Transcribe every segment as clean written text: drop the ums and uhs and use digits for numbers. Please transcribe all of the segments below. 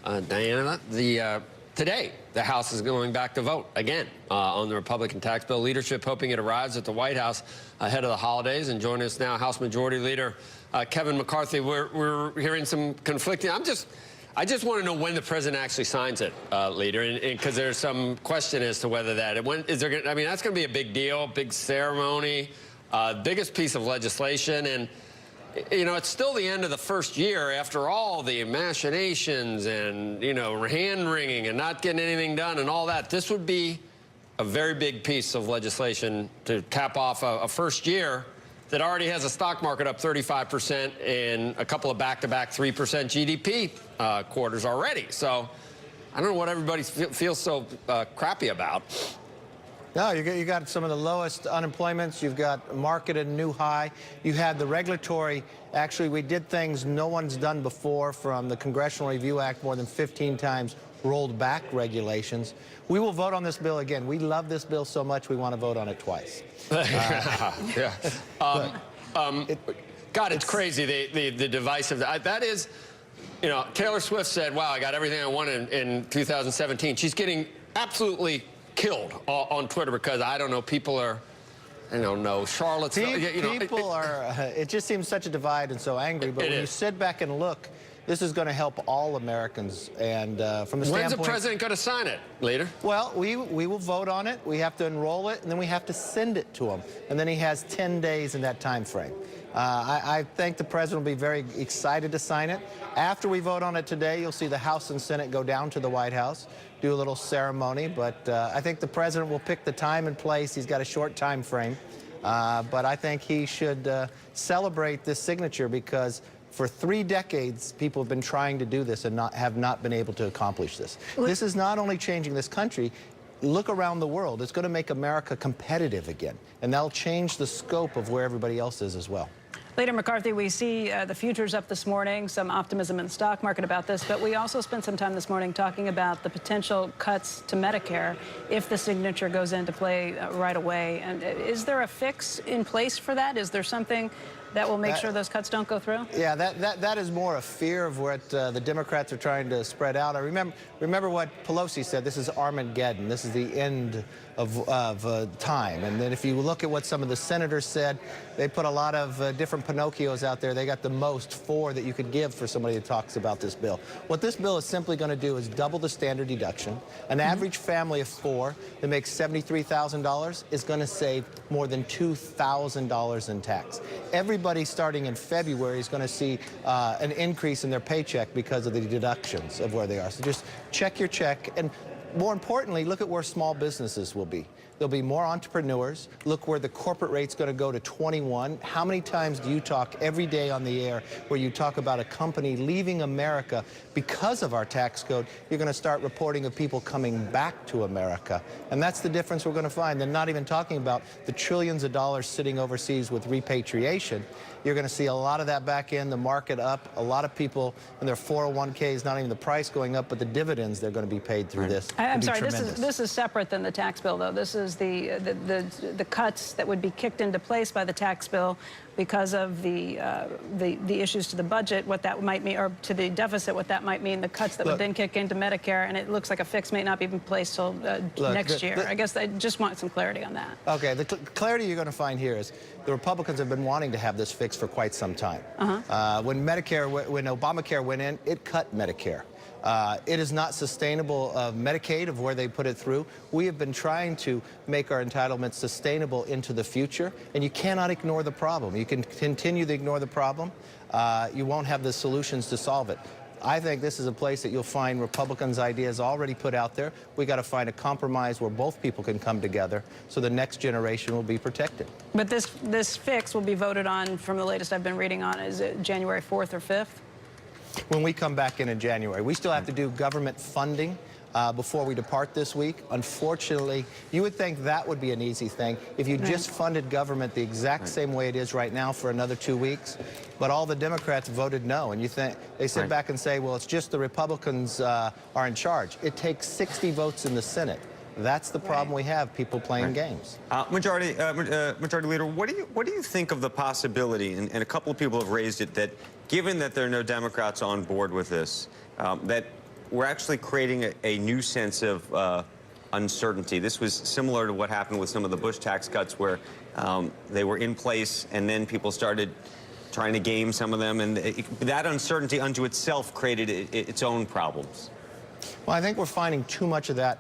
Diana, today the House is going back to vote again on the Republican tax bill. Leadership hoping it arrives at the White House ahead of the holidays. And joining us now, House Majority Leader Kevin McCarthy. We're hearing some conflicting. I just want to know when the president actually signs it, Leader, because there's some question as to whether that. When is there? I mean, that's going to be a big deal, big ceremony, biggest piece of legislation, and. You know, it's still the end of the first year after all the machinations and, you know, hand-wringing and not getting anything done and all that. This would be a very big piece of legislation to cap off a first year that already has a stock market up 35% and a couple of back-to-back 3% GDP quarters already. So I don't know what everybody feels so crappy about. No, you got some of the lowest unemployments. You've got market at a new high. You had the regulatory. Actually, we did things no one's done before, from the Congressional Review Act, more than 15 times rolled back regulations. We will vote on this bill again. We love this bill so much we want to vote on it twice. Yeah. God, it's crazy, the divisive. That is, you know, Taylor Swift said, wow, I got everything I wanted in 2017. She's getting absolutely killed on Twitter because, I don't know, people are, I don't know, Charlotte's... People are, it just seems such a divide and so angry, but when you sit back and look, this is going to help all Americans, and from the standpoint... When's the president going to sign it, Leader? Well, we will vote on it, we have to enroll it, and then we have to send it to him, and then he has 10 days in that time frame. I think the president will be very excited to sign it. After we vote on it today, you'll see the House and Senate go down to the White House, do a little ceremony, but I think the president will pick the time and place. He's got a short time frame, but I think he should celebrate this signature, because for 3 decades, people have been trying to do this and have not been able to accomplish this. This is not only changing this country. Look around the world. It's going to make America competitive again, and that'll change the scope of where everybody else is as well. Leader McCarthy, we see the futures up this morning, some optimism in the stock market about this, but we also spent some time this morning talking about the potential cuts to Medicare if the signature goes into play right away. And is there a fix in place for that? Is there something that will make sure those cuts don't go through? Yeah, that is more a fear of what the Democrats are trying to spread out. I remember what Pelosi said. This is Armageddon. This is the end of time. And then if you look at what some of the senators said, they put a lot of different Pinocchios out there. They got the most 4 that you could give for somebody that talks about this bill. What this bill is simply going to do is double the standard deduction. An average family of 4 that makes $73,000 is going to save more than $2,000 in tax. Everybody starting in February is going to see an increase in their paycheck because of the deductions of where they are. So just check your check, and more importantly, look at where small businesses will be. There'll be more entrepreneurs. Look where the corporate rate's going to go to 21. How many times do you talk every day on the air where you talk about a company leaving America because of our tax code? You're going to start reporting of people coming back to America. And that's the difference we're going to find. They're not even talking about the trillions of dollars sitting overseas with repatriation. You're going to see a lot of that back in, the market up. A lot of people in their 401ks, not even the price going up, but the dividends they're going to be paid through this. I'm sorry, this is separate than the tax bill, though. This is the cuts that would be kicked into place by the tax bill because of the issues to the budget, what that might mean, or to the deficit, what that might mean, the cuts that would then kick into Medicare, and it looks like a fix may not be in place till next year. I guess I just want some clarity on that. Okay, the clarity you're going to find here is the Republicans have been wanting to have this fixed for quite some time. When Obamacare went in, it cut Medicare. It is not sustainable Medicaid of where they put it through. We have been trying to make our entitlements sustainable into the future, and you cannot ignore the problem. You can continue to ignore the problem. You won't have the solutions to solve it. I think this is a place that you'll find Republicans' ideas already put out there. We got to find a compromise where both people can come together so the next generation will be protected. But this fix will be voted on, from the latest I've been reading on, is it January 4th or 5th? When we come back in January. We still have to do government funding before we depart this week. Unfortunately, you would think that would be an easy thing if you just funded government the exact same way it is right now for another 2 weeks. But all the Democrats voted no, and you think they sit back and say, well, it's just the Republicans are in charge. It takes 60 votes in the Senate. That's the problem we have, people playing games. Majority Leader, what do you think of the possibility, and a couple of people have raised it, that given that there are no Democrats on board with this, that we're actually creating a new sense of uncertainty. This was similar to what happened with some of the Bush tax cuts, where they were in place and then people started trying to game some of them, and that uncertainty unto itself created its own problems. Well, I think we're finding too much of that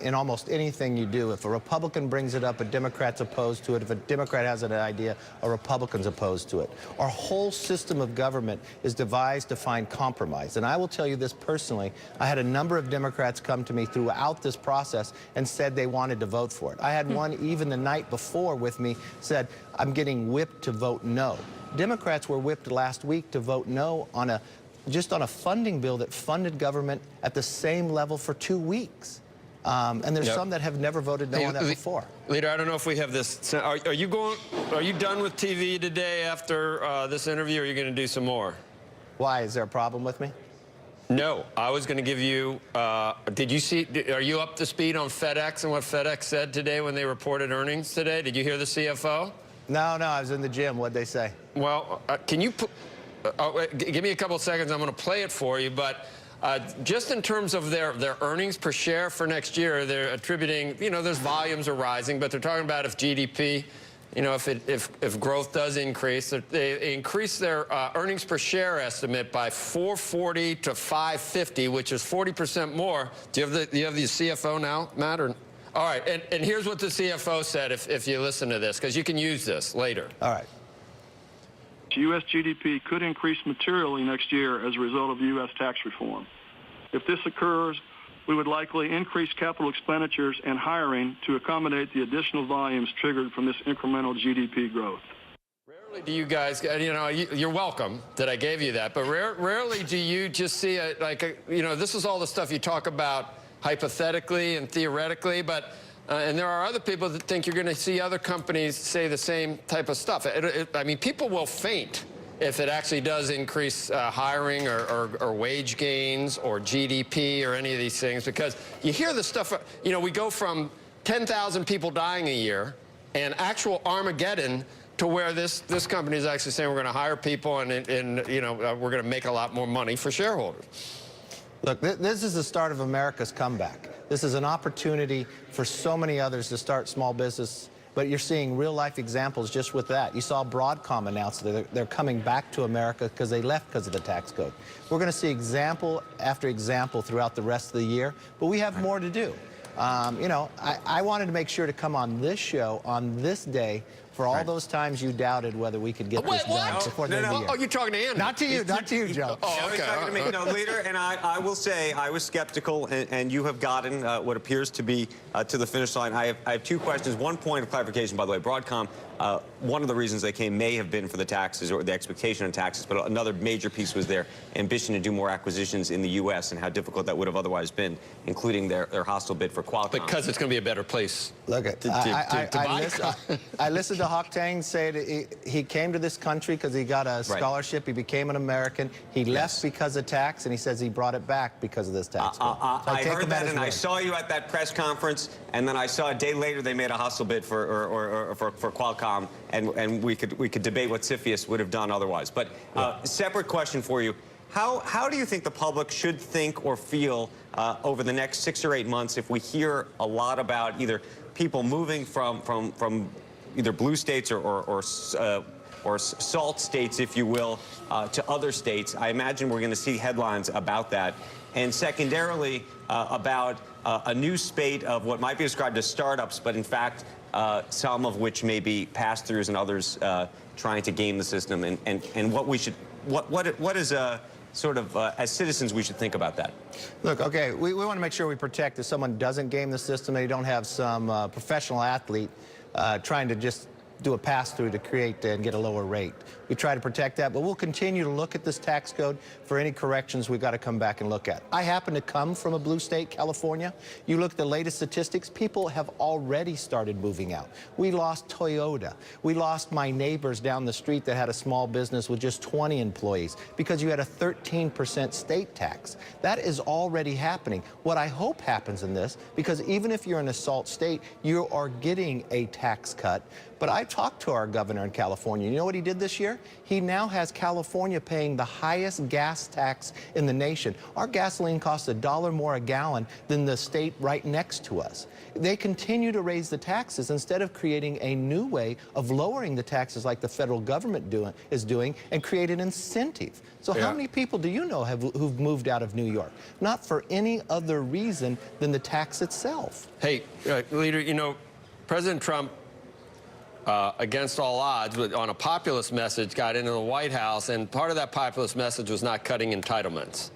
in almost anything you do. If a Republican brings it up, a Democrat's opposed to it. If a Democrat has an idea, a Republican's opposed to it. Our whole system of government is devised to find compromise. And I will tell you this personally, I had a number of Democrats come to me throughout this process and said they wanted to vote for it. I had one even the night before with me said, I'm getting whipped to vote no. Democrats were whipped last week to vote no on just on a funding bill that funded government at the same level for 2 weeks. And there's some that have never voted no on that before. Leader, I don't know if we have this. Are you done with TV today after this interview, or are you going to do some more? Why? Is there a problem with me? No. I was going to give you, did you see, are you up to speed on FedEx and what FedEx said today when they reported earnings today? Did you hear the CFO? No, I was in the gym. What'd they say? Well, can you give me a couple of seconds? I'm going to play it for you, but just in terms of their earnings per share for next year, they're attributing, there's volumes are rising, but they're talking about if GDP, if growth does increase, they increase their earnings per share estimate by $4.40 to $5.50, which is 40% more. Do you have the CFO now, Matt? All right, and here's what the CFO said if you listen to this, because you can use this later. All right. U.S. GDP could increase materially next year as a result of U.S. tax reform. If this occurs, we would likely increase capital expenditures and hiring to accommodate the additional volumes triggered from this incremental GDP growth. Rarely do you guys, you're welcome that I gave you that, but rarely do you just see this is all the stuff you talk about hypothetically and theoretically, but and there are other people that think you're going to see other companies say the same type of stuff. I mean, people will faint if it actually does increase hiring or wage gains or GDP or any of these things, because you hear the stuff, we go from 10,000 people dying a year and actual Armageddon to where this company is actually saying we're going to hire people and we're going to make a lot more money for shareholders. Look, this is the start of America's comeback. This is an opportunity for so many others to start small business, but you're seeing real-life examples just with that. You saw Broadcom announce that they're coming back to America because they left because of the tax code. We're going to see example after example throughout the rest of the year, but we have more to do. I wanted to make sure to come on this show on this day for all those times you doubted whether we could get this done before the end of the year. Oh, you're talking to Andy. Not to you, Joe. Oh, okay. No, Leader, and I will say I was skeptical, and you have gotten what appears to be to the finish line. I have two questions. One point of clarification, by the way. Broadcom, one of the reasons they came may have been for the taxes or the expectation on taxes, but another major piece was their ambition to do more acquisitions in the U.S. and how difficult that would have otherwise been, including their hostile bid for Qualcomm. Because it's going to be a better place. Look, I listened to Hock Tang say that he came to this country because he got a scholarship. He became an American. He left because of tax, and he says he brought it back because of this tax bill. I heard that, and I saw you at that press conference, and then I saw a day later they made a hostile bid for Qualcomm, and we could debate what CFIUS would have done otherwise. But separate question for you. How do you think the public should think or feel over the next 6 or 8 months if we hear a lot about either people moving from either blue states or salt states, if you will, to other states? I imagine we're going to see headlines about that. And secondarily, about a new spate of what might be described as startups, but in fact, some of which may be pass-throughs and others trying to game the system, and what is sort of, as citizens, we should think about that? Look, okay, we want to make sure we protect that someone doesn't game the system, and you don't have some professional athlete trying to just do a pass-through to create and get a lower rate. We try to protect that, but we'll continue to look at this tax code for any corrections we've got to come back and look at. I happen to come from a blue state, California. You look at the latest statistics, people have already started moving out. We lost Toyota. We lost my neighbors down the street that had a small business with just 20 employees because you had a 13% state tax. That is already happening. What I hope happens in this, because even if you're in a SALT state, you are getting a tax cut, but I talked to our governor in California. You know what he did this year? He now has California paying the highest gas tax in the nation. Our gasoline costs $1 more a gallon than the state right next to us. They continue to raise the taxes instead of creating a new way of lowering the taxes like the federal government is doing and create an incentive. So how many people do you know who've moved out of New York? Not for any other reason than the tax itself. Hey, Leader, you know, President Trump, against all odds, on a populist message, got into the White House, and part of that populist message was not cutting entitlements.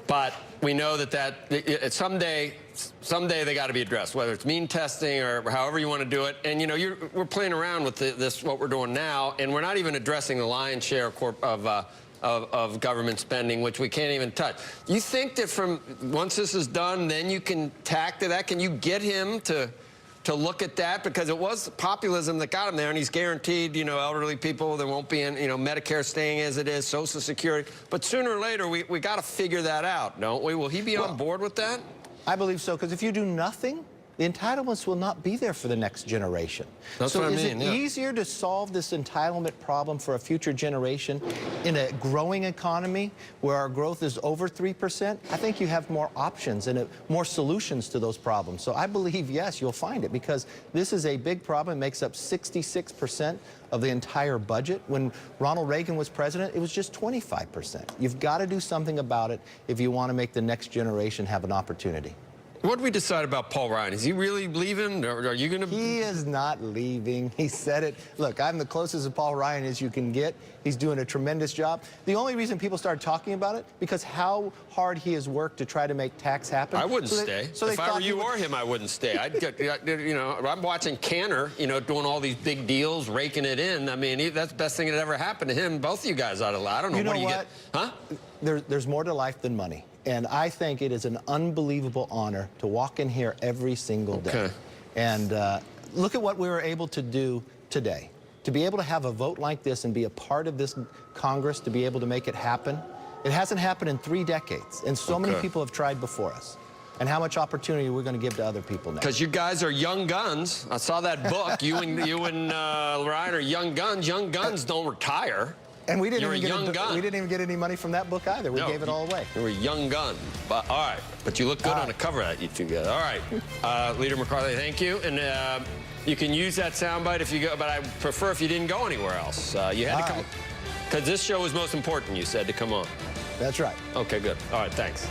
But we know that someday they got to be addressed, whether it's mean testing or however you want to do it. And, you know, we're playing around with this, what we're doing now, and we're not even addressing the lion's share of government spending, which we can't even touch. You think that once this is done, then you can tack to that? Can you get him to look at that? Because it was populism that got him there, and he's guaranteed, you know, elderly people, there won't be, you know, Medicare staying as it is, Social Security. But sooner or later, we got to figure that out, don't we? Will he be on board with that? I believe so, because if you do nothing, the entitlements will not be there for the next generation. That's what I mean. So is it easier to solve this entitlement problem for a future generation in a growing economy where our growth is over 3%? I think you have more options and more solutions to those problems. So I believe, yes, you'll find it, because this is a big problem. It makes up 66% of the entire budget. When Ronald Reagan was president, it was just 25%. You've got to do something about it if you want to make the next generation have an opportunity. What did we decide about Paul Ryan? Is he really leaving, or are you going to... He is not leaving. He said it. Look, I'm the closest to Paul Ryan as you can get. He's doing a tremendous job. The only reason people started talking about it, because how hard he has worked to try to make tax happen. I wouldn't stay. If I were you or him, I wouldn't stay. I'd get, you know, I'm watching Canner, you know, doing all these big deals, raking it in. I mean, that's the best thing that ever happened to him. Both of you guys ought to... I don't know, what do you get? Huh? There's more to life than money. And I think it is an unbelievable honor to walk in here every single day. Okay. And look at what we were able to do today. To be able to have a vote like this and be a part of this Congress, to be able to make it happen. It hasn't happened in 3 decades. And so many people have tried before us. And how much opportunity we're going to give to other people now. Because you guys are young guns. I saw that book. you and Ryan are young guns. Young guns don't retire. And we didn't even get any money from that book either. We gave it all away. You were a young gun. But, all right. But you look good on the cover of that, you two guys. All right. Leader McCarthy, thank you. And you can use that soundbite if you go, but I prefer if you didn't go anywhere else. You had to come. Because this show was most important, you said, to come on. That's right. Okay, good. All right, thanks.